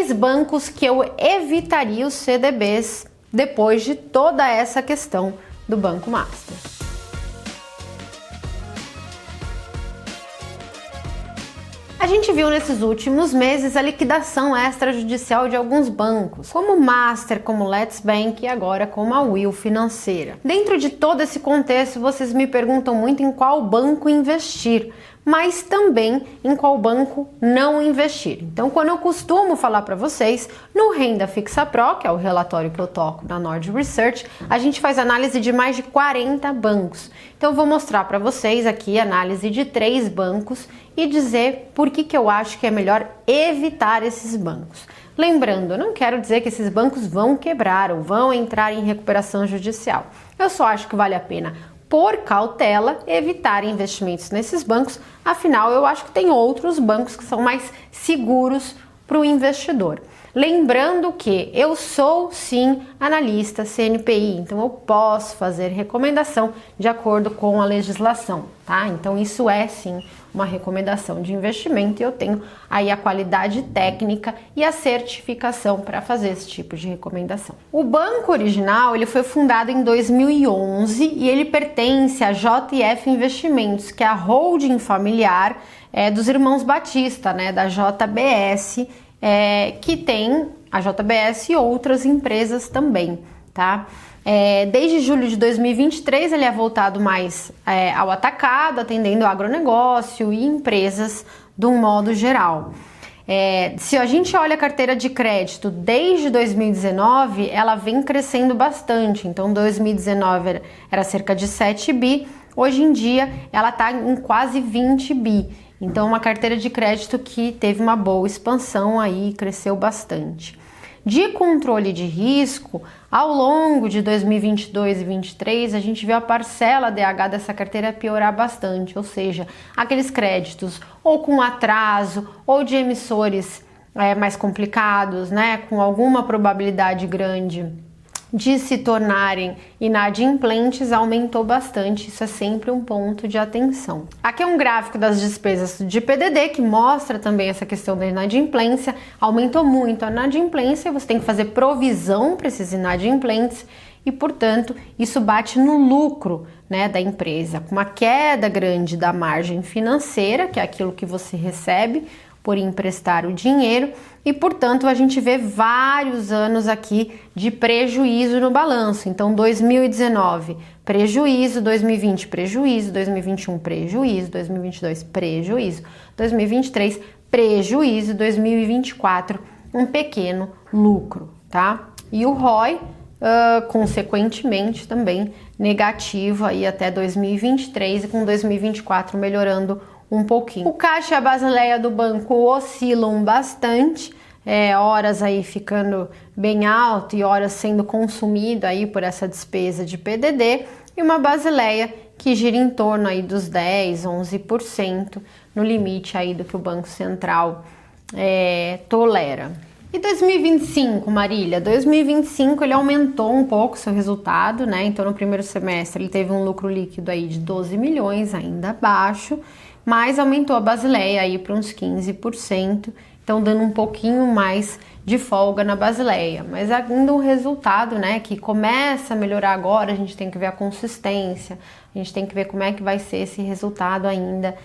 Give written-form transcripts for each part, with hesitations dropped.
3 bancos que eu evitaria os CDBs depois de toda essa questão do Banco Master. A gente viu nesses últimos meses a liquidação extrajudicial de alguns bancos, como o Master, como o Let's Bank e agora como a Will Financeira. Dentro de todo esse contexto, vocês me perguntam muito em qual banco investir, mas também em qual banco não investir. Então, quando eu costumo falar para vocês, no Renda Fixa Pro, que é o relatório que eu toco na Nord Research, a gente faz análise de mais de 40 bancos. Então, eu vou mostrar para vocês aqui a análise de 3 bancos e dizer por que eu acho que é melhor evitar esses bancos. Lembrando, eu não quero dizer que esses bancos vão quebrar ou vão entrar em recuperação judicial. Eu só acho que vale a pena, por cautela, evitar investimentos nesses bancos, afinal eu acho que tem outros bancos que são mais seguros para o investidor. Lembrando que eu sou sim analista CNPI, então eu posso fazer recomendação de acordo com a legislação, tá? Então isso é sim uma recomendação de investimento e eu tenho aí a qualidade técnica e a certificação para fazer esse tipo de recomendação. O banco original ele foi fundado em 2011 e ele pertence à JF Investimentos, que é a holding familiar dos irmãos Batista, né, da JBS, que tem a JBS e outras empresas também, tá? Desde julho de 2023 ele é voltado mais ao atacado, atendendo agronegócio e empresas de um modo geral. Se a gente olha a carteira de crédito desde 2019, ela vem crescendo bastante. Então 2019 era cerca de 7 bi, hoje em dia ela está em quase 20 bi. Então uma carteira de crédito que teve uma boa expansão aí, cresceu bastante. De controle de risco, ao longo de 2022 e 2023, a gente viu a parcela DH dessa carteira piorar bastante, ou seja, aqueles créditos ou com atraso ou de emissores mais complicados, né, com alguma probabilidade grande de se tornarem inadimplentes, aumentou bastante. Isso é sempre um ponto de atenção. Aqui é um gráfico das despesas de PDD que mostra também essa questão da inadimplência. Aumentou muito a inadimplência, você tem que fazer provisão para esses inadimplentes e, portanto, isso bate no lucro, né, da empresa, com uma queda grande da margem financeira, que é aquilo que você recebe por emprestar o dinheiro, e portanto a gente vê vários anos aqui de prejuízo no balanço. Então 2019 prejuízo, 2020 prejuízo, 2021 prejuízo, 2022 prejuízo, 2023 prejuízo, 2024 um pequeno lucro, tá? E o ROI consequentemente também negativo aí até 2023 e com 2024 melhorando um pouquinho. O caixa e a basileia do banco oscilam bastante, horas aí ficando bem alto e horas sendo consumido aí por essa despesa de PDD, e uma basileia que gira em torno aí dos 10, 11%, no limite aí do que o Banco Central tolera. E 2025, Marília? 2025 ele aumentou um pouco seu resultado, né? Então no primeiro semestre ele teve um lucro líquido aí de 12 milhões, ainda baixo, mas aumentou a basileia aí para uns 15%, então dando um pouquinho mais de folga na basileia, mas ainda um resultado, né, que começa a melhorar agora. A gente tem que ver a consistência, a gente tem que ver como é que vai ser esse resultado ainda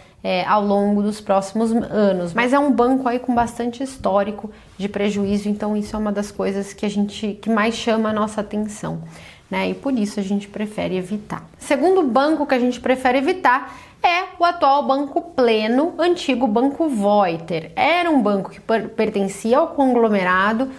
ao longo dos próximos anos, mas é um banco aí com bastante histórico de prejuízo, então isso é uma das coisas que mais chama a nossa atenção, né, e por isso a gente prefere evitar. Segundo banco que a gente prefere evitar é o atual Banco Pleno, antigo Banco Voiter. Era um banco que pertencia ao conglomerado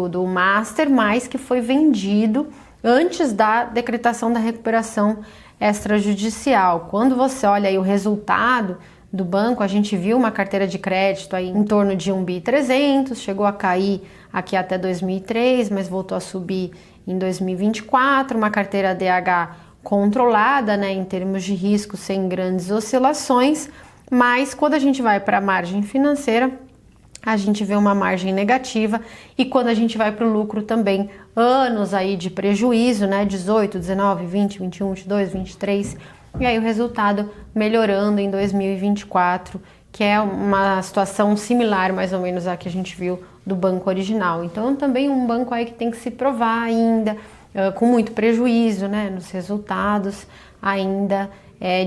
do Master, mas que foi vendido antes da decretação da recuperação extrajudicial. Quando você olha aí o resultado do banco, a gente viu uma carteira de crédito aí em torno de 1.3 bi, chegou a cair aqui até 2003, mas voltou a subir em 2024, uma carteira DH controlada, né, em termos de risco, sem grandes oscilações, mas quando a gente vai para a margem financeira, a gente vê uma margem negativa, e quando a gente vai para o lucro também, anos aí de prejuízo, né, 18, 19, 20, 21, 22, 23, e aí o resultado melhorando em 2024, que é uma situação similar mais ou menos à que a gente viu do banco original. Então também um banco aí que tem que se provar ainda, com muito prejuízo, né, nos resultados, ainda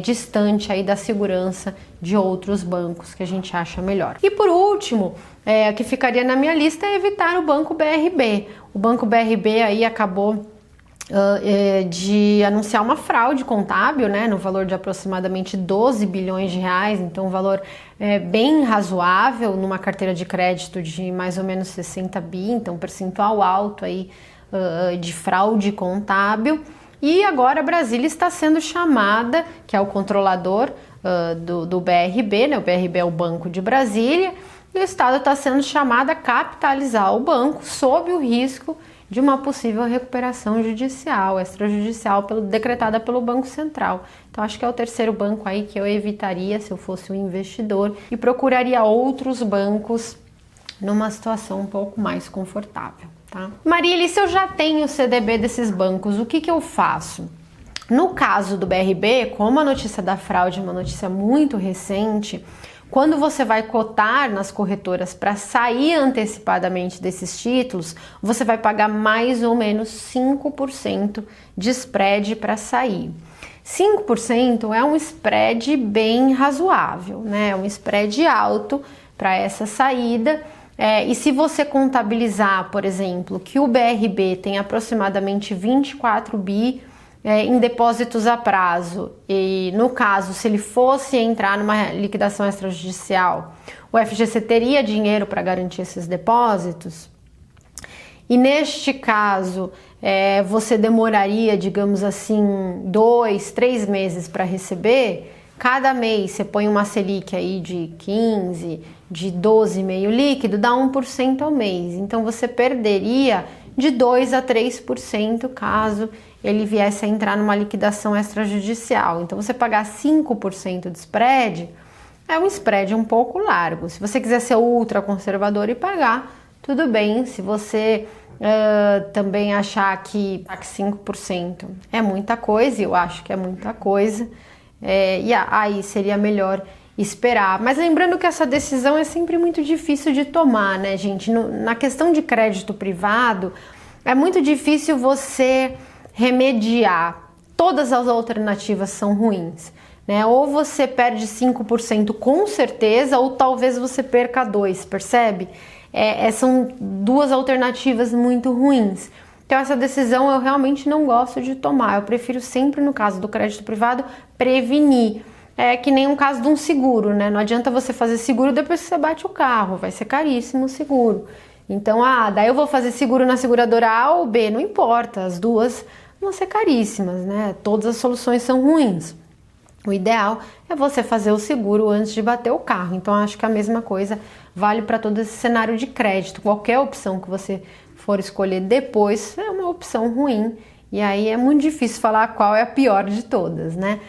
distante aí da segurança de outros bancos que a gente acha melhor. E por último, que ficaria na minha lista é evitar o Banco BRB. O Banco BRB aí acabou de anunciar uma fraude contábil, né, no valor de aproximadamente 12 bilhões de reais, então um valor bem razoável numa carteira de crédito de mais ou menos 60 bi, então um percentual alto aí de fraude contábil. E agora a Brasília está sendo chamada, que é o controlador do BRB, né, o BRB é o Banco de Brasília, e o Estado está sendo chamado a capitalizar o banco sob o risco de uma possível recuperação judicial, extrajudicial, decretada pelo Banco Central. Então acho que é o terceiro banco aí que eu evitaria se eu fosse um investidor e procuraria outros bancos numa situação um pouco mais confortável, tá? Marília, se eu já tenho o CDB desses bancos, o que eu faço? No caso do BRB, como a notícia da fraude é uma notícia muito recente, quando você vai cotar nas corretoras para sair antecipadamente desses títulos, você vai pagar mais ou menos 5% de spread para sair. 5% é um spread bem razoável, né? É um spread alto para essa saída. E se você contabilizar, por exemplo, que o BRB tem aproximadamente 24 bi em depósitos a prazo, e no caso, se ele fosse entrar numa liquidação extrajudicial, o FGC teria dinheiro para garantir esses depósitos, e neste caso você demoraria, digamos assim, 2, 3 meses para receber. Cada mês você põe uma Selic aí de 15, de 12,5 líquido, dá 1% ao mês. Então você perderia de 2 a 3% caso ele viesse a entrar numa liquidação extrajudicial. Então você pagar 5% de spread é um spread um pouco largo. Se você quiser ser ultra conservador e pagar, tudo bem. Se você também achar que 5% é muita coisa, eu acho que é muita coisa, e aí seria melhor esperar. Mas lembrando que essa decisão é sempre muito difícil de tomar, né, gente? Na questão de crédito privado, é muito difícil você remediar. Todas as alternativas são ruins, né? Ou você perde 5% com certeza, ou talvez você perca 2%, percebe? São duas alternativas muito ruins. Então essa decisão eu realmente não gosto de tomar. Eu prefiro sempre, no caso do crédito privado, prevenir. É que nem um caso de um seguro, né? Não adianta você fazer seguro depois que você bate o carro, vai ser caríssimo o seguro. Então, daí eu vou fazer seguro na seguradora A ou B, não importa, as duas vão ser caríssimas, né? Todas as soluções são ruins. O ideal é você fazer o seguro antes de bater o carro. Então, acho que a mesma coisa vale para todo esse cenário de crédito. Qualquer opção que você for escolher depois é uma opção ruim. E aí é muito difícil falar qual é a pior de todas, né?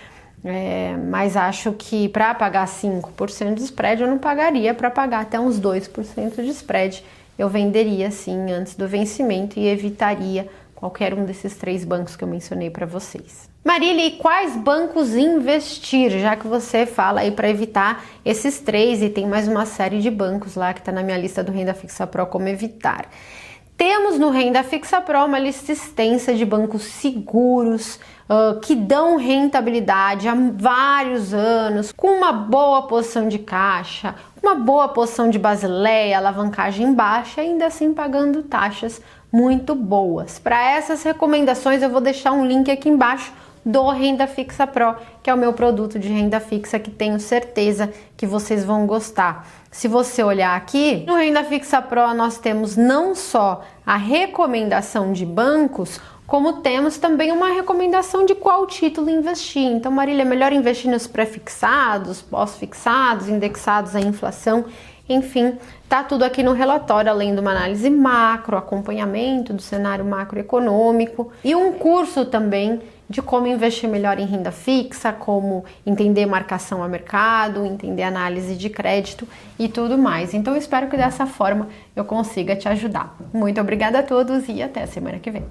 Mas acho que para pagar 5% de spread eu não pagaria, para pagar até uns 2% de spread eu venderia sim antes do vencimento e evitaria qualquer um desses 3 bancos que eu mencionei para vocês. Marília, e quais bancos investir? Já que você fala aí para evitar esses 3 e tem mais uma série de bancos lá que está na minha lista do Renda Fixa Pro como evitar. Temos no Renda Fixa Pro uma lista extensa de bancos seguros, que dão rentabilidade há vários anos, com uma boa posição de caixa, uma boa posição de Basileia, alavancagem baixa e ainda assim pagando taxas muito boas. Para essas recomendações eu vou deixar um link aqui embaixo do Renda Fixa Pro, que é o meu produto de renda fixa que tenho certeza que vocês vão gostar. Se você olhar aqui, no Renda Fixa Pro nós temos não só a recomendação de bancos, como temos também uma recomendação de qual título investir. Então, Marília, é melhor investir nos pré-fixados, pós-fixados, indexados à inflação, enfim, tá tudo aqui no relatório, além de uma análise macro, acompanhamento do cenário macroeconômico e um curso também de como investir melhor em renda fixa, como entender marcação a mercado, entender análise de crédito e tudo mais. Então, eu espero que dessa forma eu consiga te ajudar. Muito obrigada a todos e até a semana que vem.